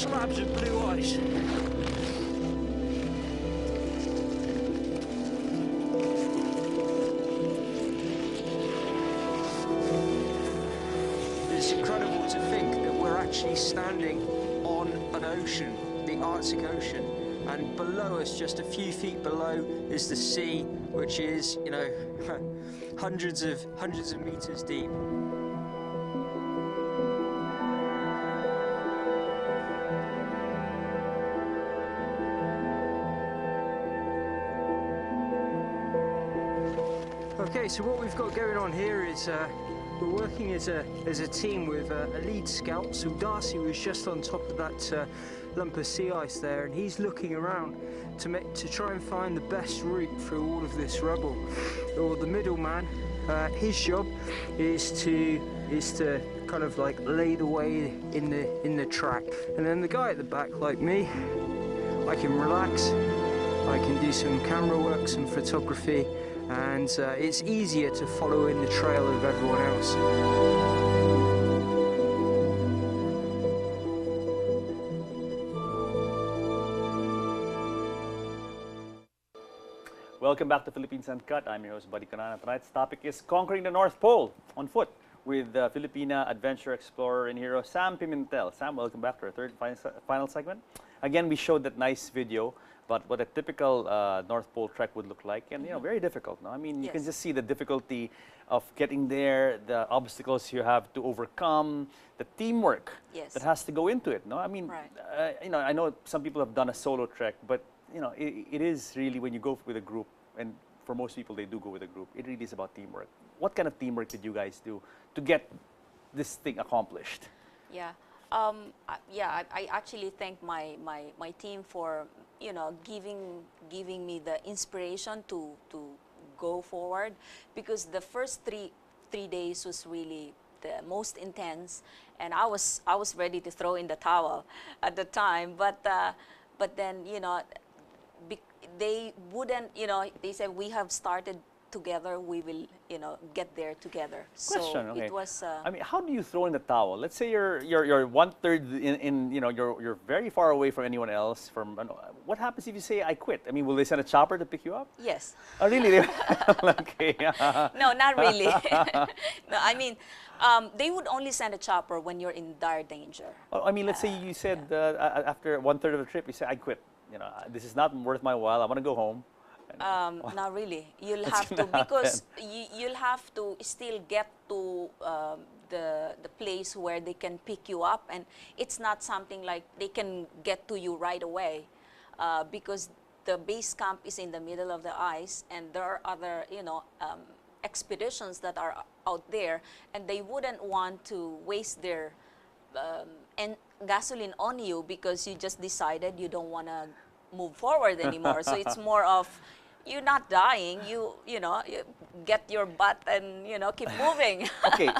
slabs of blue ice. It's incredible to think that we're actually standing on an ocean, the Arctic Ocean, and below us, just a few feet below, is the sea, which is, you know, hundreds of meters deep. Okay, so what we've got going on here is we're working as a team with a lead scout. So Darcy was just on top of that lump of sea ice there, and he's looking around to try and find the best route through all of this rubble. Or the middleman, his job is to kind of like lay the way in the track, and then the guy at the back, like me, I can relax, I can do some camera work, some photography, and it's easier to follow in the trail of everyone else. Welcome back to Philippines Uncut. I'm your host, Buddy Canana. Tonight's topic is conquering the North Pole on foot with Filipina adventure explorer and hero Sam Pimentel. Sam, welcome back to our third final segment. Again, we showed that nice video about what a typical North Pole trek would look like, and you know, very difficult. No, I mean, you can just see the difficulty of getting there, the obstacles you have to overcome, the teamwork that has to go into it. No, I mean, you know, I know some people have done a solo trek, but you know, it is really when you go with a group, and for most people they do go with a group. It really is about teamwork. What kind of teamwork did you guys do to get this thing accomplished? Yeah. I actually thank my team for, you know, giving me the inspiration to go forward, because the first three days was really the most intense, and I was ready to throw in the towel at the time, but then, you know, they wouldn't, you know, they said, we have started together, we will, you know, get there together. Question, so okay. it was. I mean, how do you throw in the towel? Let's say you're 1/3 in, you know, you're very far away from anyone else. What happens if you say I quit? I mean, will they send a chopper to pick you up? Yes. Oh, really? Okay. No, not really. No, I mean, they would only send a chopper when you're in dire danger. Oh, I mean, let's say you said after 1/3 of the trip, you say I quit. You know, this is not worth my while. I want to go home. Not really. You'll have to, because you'll have to still get to the place where they can pick you up, and it's not something like they can get to you right away, because the base camp is in the middle of the ice, and there are other, you know, expeditions that are out there, and they wouldn't want to waste their gasoline on you because you just decided you don't want to move forward anymore. So it's more of, you're not dying, you know, you get your butt and, you know, keep moving. Okay,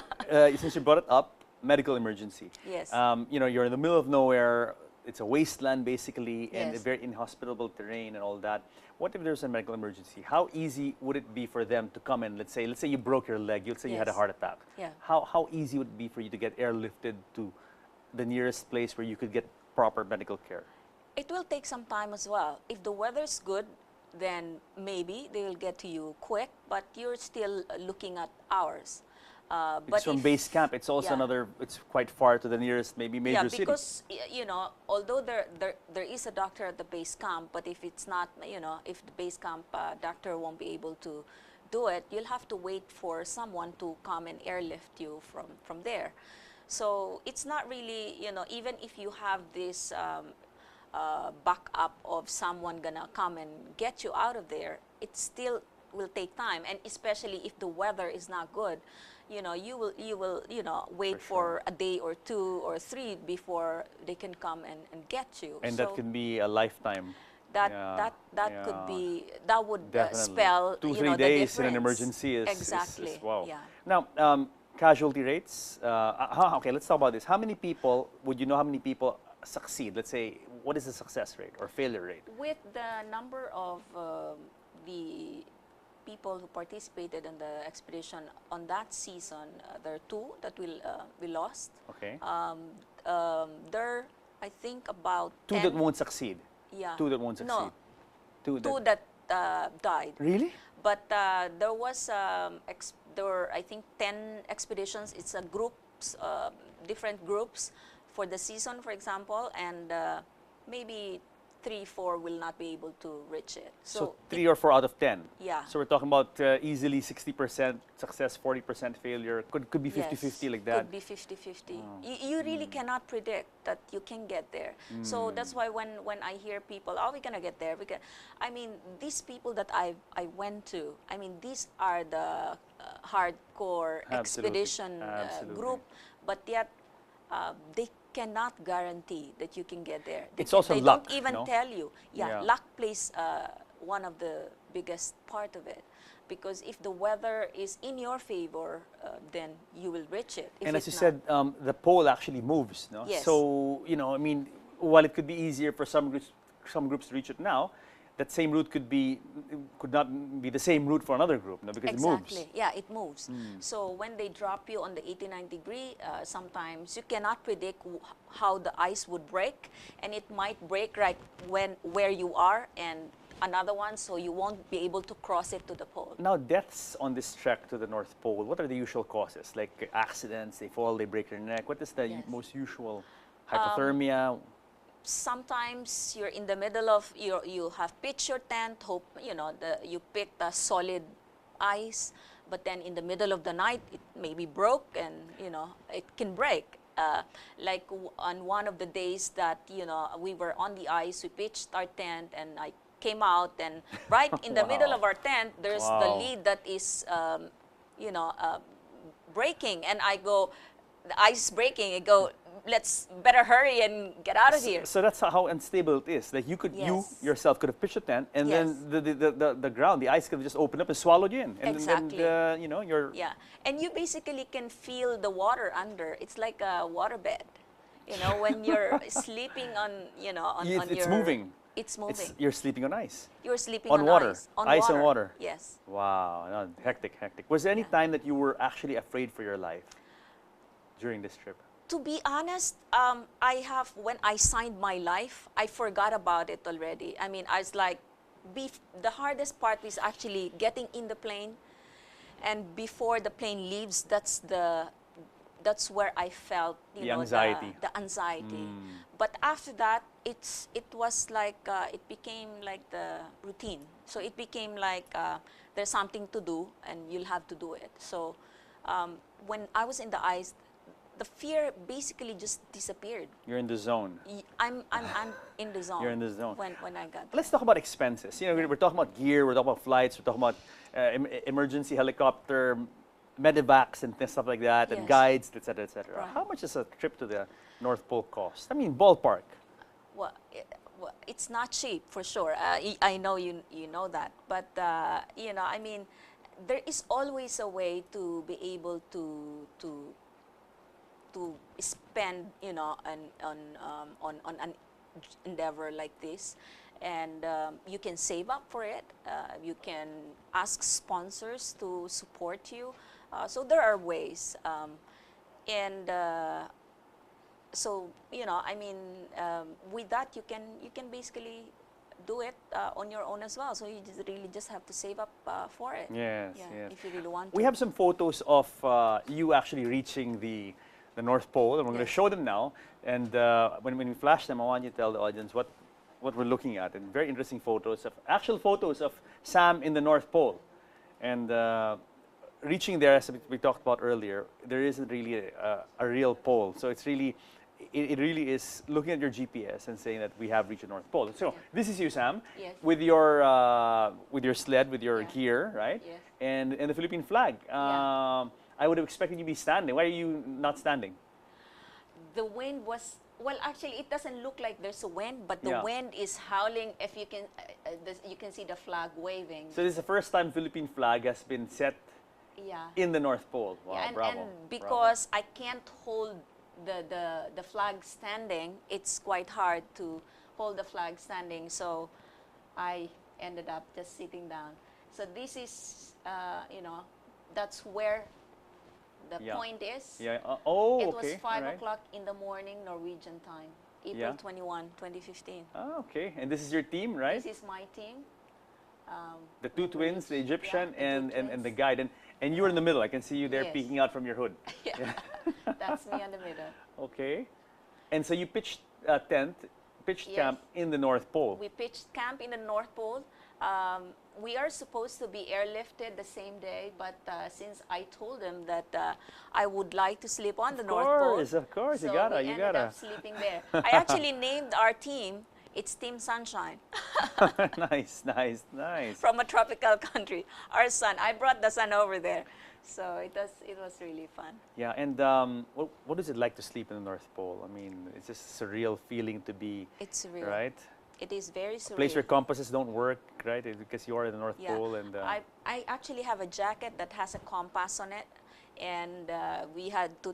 since you brought it up, medical emergency. Yes. You know, you're in the middle of nowhere, it's a wasteland basically, and a very inhospitable terrain and all that. What if there's a medical emergency? How easy would it be for them to come in? Let's say you broke your leg, let's say you had a heart attack. Yeah. How easy would it be for you to get airlifted to the nearest place where you could get proper medical care? It will take some time as well. If the weather's good, then maybe they will get to you quick, but you're still looking at hours. Because from base camp, it's also it's quite far to the nearest maybe major city. Yeah, because, you know, although there is a doctor at the base camp, but if it's not, you know, if the base camp doctor won't be able to do it, you'll have to wait for someone to come and airlift you from there. So it's not really, you know, even if you have this backup of someone gonna come and get you out of there, it still will take time, and especially if the weather is not good, you know, you will you know, wait for a day or 2 or 3 before they can come and get you. And so that can be a lifetime. That could be, that would spell 2-3 days in an emergency is exactly. Is wow. Yeah. Now, casualty rates. Okay, let's talk about this. How many people would you know? How many people succeed? Let's say, what is the success rate or failure rate? With the number of the people who participated in the expedition on that season, there are 2 that we lost. Okay. I think about Two 10. that won't succeed. Yeah. Two that won't succeed. No, Two two that died. Really? But there was there were, I think, 10 expeditions. It's a groups, different groups for the season, for example, and maybe 3, 4 will not be able to reach it. So 3 or 4 out of 10. Yeah. So we're talking about easily 60% success, 40% failure. Could be 50-50 like that. Could be 50-50. You really cannot predict that you can get there. So that's why when I hear people, oh, we're gonna get there. I mean, these people that I went to, I mean, these are the hardcore Absolutely. expedition Absolutely. group, but yet they cannot guarantee that you can get there. It's also they luck, don't even no? tell you. Yeah. Luck plays one of the biggest part of it. Because if the weather is in your favor, then you will reach it. If And as it's you not, said, the pole actually moves, no? Yes. So, you know, I mean, while it could be easier for some groups to reach it now, that same route could not be the same route for another group, no? Because it moves. exactly. Yeah, it moves. So when they drop you on the 89 degree, sometimes you cannot predict how the ice would break, and it might break right where you are, and another one, so you won't be able to cross it to the pole. Now, deaths on this trek to the North Pole, what are the usual causes? Like accidents, they fall, they break their neck. What is the Yes. most usual? Hypothermia? Sometimes you're in the middle of you have pitched your tent, hope you picked a solid ice, but then in the middle of the night it maybe broke, and it can break. On one of the days that we were on the ice, we pitched our tent, and I came out, and right in the middle Wow. of our tent there's the Wow. lead that is breaking, and I go, the ice is breaking, I go, let's better hurry and get out of here. So that's how unstable it is. Like you Yes. yourself could have pitched a tent, and Yes. then the ground, the ice could have just opened up and swallowed you in. And Exactly. then you're Yeah, and you basically can feel the water under. It's like a waterbed. When you're sleeping on, on it's your... moving. It's moving. You're sleeping on ice. You're sleeping on on water. ice. On Ice water. and water. Yes. Wow, no, hectic. Was there any Yeah. time that you were actually afraid for your life during this trip? To be honest, when I signed my life, I forgot about it already. I mean, I was like, the hardest part is actually getting in the plane, and before the plane leaves, that's where I felt The anxiety. the anxiety. But after that, it was like it became like the routine. So it became like there's something to do, and you'll have to do it. So when I was in the ice, the fear basically just disappeared. You're in the zone. I'm in the zone. You're in the zone. When I got there. Let's talk about expenses. We're talking about gear, we're talking about flights, we're talking about emergency helicopter, medevacs and stuff like that, and Yes. guides, etc., etc. Right. How much does a trip to the North Pole cost? I mean, ballpark. Well, it's not cheap for sure. I know you know that, but I mean, there is always a way to be able to spend on an endeavor like this, and you can save up for it. You can ask sponsors to support you. So there are ways, and so I mean, with that you can basically do it on your own as well. So you really just have to save up for it. Yes, Yeah, yes. if you really want to. We have some photos of you actually reaching the North Pole, and we're going to Yes. show them now. And when we flash them, I want you to tell the audience what we're looking at. And very interesting actual photos of Sam in the North Pole. And reaching there, as we talked about earlier, there isn't really a real pole. So it's really, it really is looking at your GPS and saying that we have reached the North Pole. So Yeah. this is you, Sam, Yes. with your sled, with your Yeah. gear, right? Yes. And the Philippine flag. Yeah. I would have expected you to be standing. Why are you not standing? The wind was, well, actually it doesn't look like there's a wind, but the Yeah. wind is howling. If you can you can see the flag waving. So this is the first time Philippine flag has been set Yeah. in the North Pole. Wow, Yeah, bravo. and because I can't hold the flag standing, it's quite hard to hold the flag standing. So I ended up just sitting down. So this is, that's where the Yeah. point is. Yeah. It was Okay. 5 alright. o'clock in the morning Norwegian time. April 21, 2015. Oh, okay. And this is your team, right? This is my team. The two twins, the Egyptian the two and the twins. guide. And you were in the middle. I can see you there Yes. peeking out from your hood. Yeah, that's me in the middle. Okay. And so you pitched pitched Yes. camp in the North Pole. We pitched camp in the North Pole. We are supposed to be airlifted the same day, but since I told them that I would like to sleep on the North Pole, Of course, so you gotta, we you ended gotta. up sleeping there. I actually named our team. It's Team Sunshine Nice, nice, nice. from a tropical country. Our sun. I brought the sun over there, so it was really fun. Yeah, and what is it like to sleep in the North Pole? I mean, it's just a surreal feeling to be, It's surreal. right? It is very surreal. A place where compasses don't work, right? Because you are in the North Yeah. Pole, and I actually have a jacket that has a compass on it, and we had to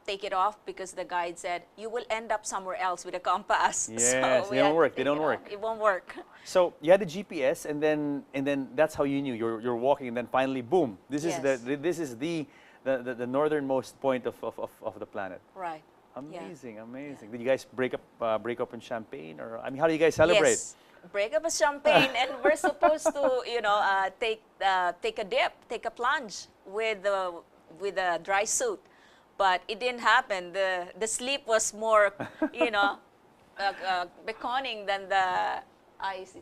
take it off because the guide said you will end up somewhere else with a compass. Yes, we they don't had to work, they take don't it off. work. It won't work. so you had the GPS, and then that's how you knew you're walking, and then finally, boom! This is Yes. this is the northernmost point of the planet. Right. Amazing, amazing. Did you guys break up in champagne, or I mean, how do you guys celebrate? Yes. Break up a champagne, and we're supposed to, take a dip, take a plunge with a dry suit, but it didn't happen. The sleep was more, beckoning than the ice.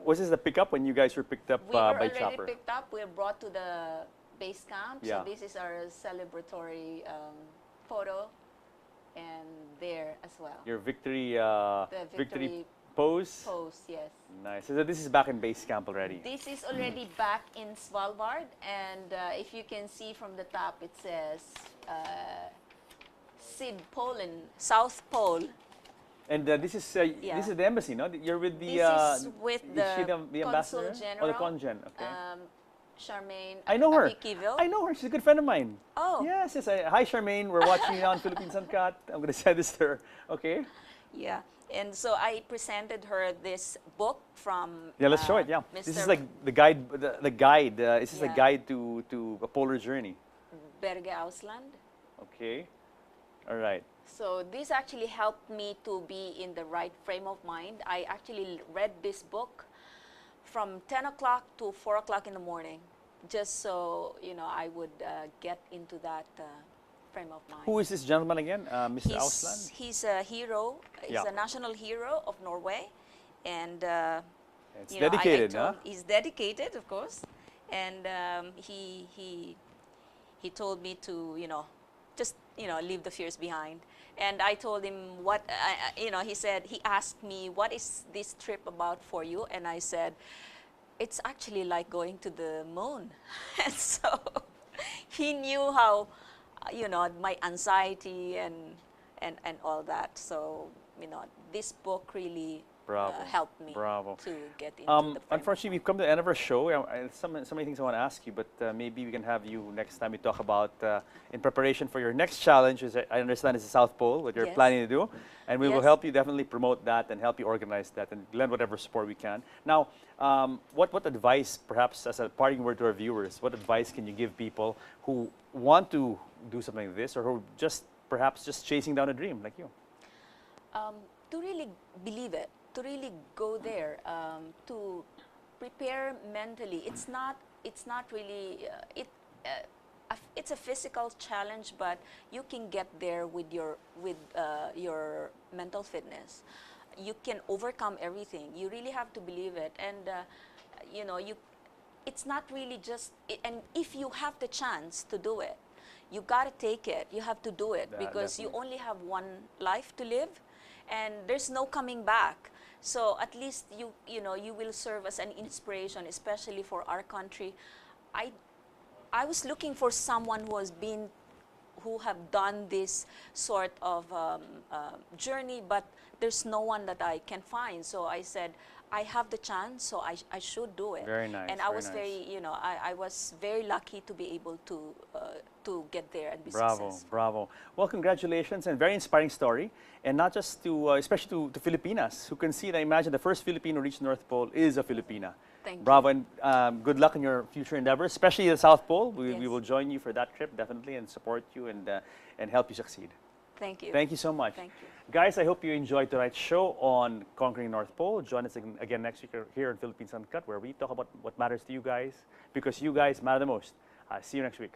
Was this the pickup when you guys were picked up We were by already chopper? picked up. We were brought to the base camp. Yeah. So this is our celebratory photo, and there as well. Your victory The victory pose. Pose, yes. Nice. So this is back in base camp already. This is already back in Svalbard, and if you can see from the top, it says Sydpolen, South Pole. And this is Yeah. this is the embassy, no? You're with the This is with is she the ambassador? Consul Oh, the General, congen. Okay. Charmaine I know her. Avikivil. I know her. She's a good friend of mine. Oh. Yes, yes. Hi, Charmaine. We're watching you on Philippines Uncut. I'm going to send this to her. Okay. Yeah, and so I presented her this book from Yeah, let's show it. Yeah. Mr. This is like the guide. The guide. This is a Yeah. guide to a polar journey. Berge Ausland. Okay. All right. So this actually helped me to be in the right frame of mind. I actually read this book from 10 o'clock to 4 o'clock in the morning, just so I would get into that frame of mind. Who is this gentleman again? Mr. Ausland? He's a hero. He's Yeah. a national hero of Norway, and It's you know, dedicated, huh? he's dedicated, of course, and he told me to just leave the fears behind. And I told him what he asked me, what is this trip about for you? And I said, it's actually like going to the moon. And so he knew how my anxiety and all that. So this book really Bravo. helped me Bravo. to get into the frame. Unfortunately, we've come to the end of our show. So many things I want to ask you, but maybe we can have you next time we talk about in preparation for your next challenge, which I understand is the South Pole, what you're Yes. planning to do. And we will Yes. help you definitely promote that and help you organize that and lend whatever support we can. Now, what advice, perhaps as a parting word to our viewers, what advice can you give people who want to do something like this or who perhaps just chasing down a dream like you? To really believe it, to really go there, to prepare mentally. It's not really it's a physical challenge, but you can get there with your mental fitness. You can overcome everything. You really have to believe it, and it's not really just. And if you have the chance to do it, you gotta take it. You have to do it because you definitely. only have one life to live, and there's no coming back. So at least you will serve as an inspiration, especially for our country. I was looking for someone who have done this sort of journey, but there's no one that I can find. So I said, I have the chance, so I should do it. Very nice. And I very was nice. very, I was very lucky to be able to get there and be Bravo, successful. bravo. Well, congratulations and very inspiring story. And not just especially to Filipinas, who can see and imagine the first Filipino to reach the North Pole is a Filipina. Thank you. Bravo, and good luck in your future endeavors, especially the South Pole. We Yes. will join you for that trip, definitely, and support you and help you succeed. Thank you. Thank you so much. Thank you. Guys, I hope you enjoyed tonight's show on Conquering North Pole. Join us again next week here in Philippines Uncut, where we talk about what matters to you guys, because you guys matter the most. See you next week.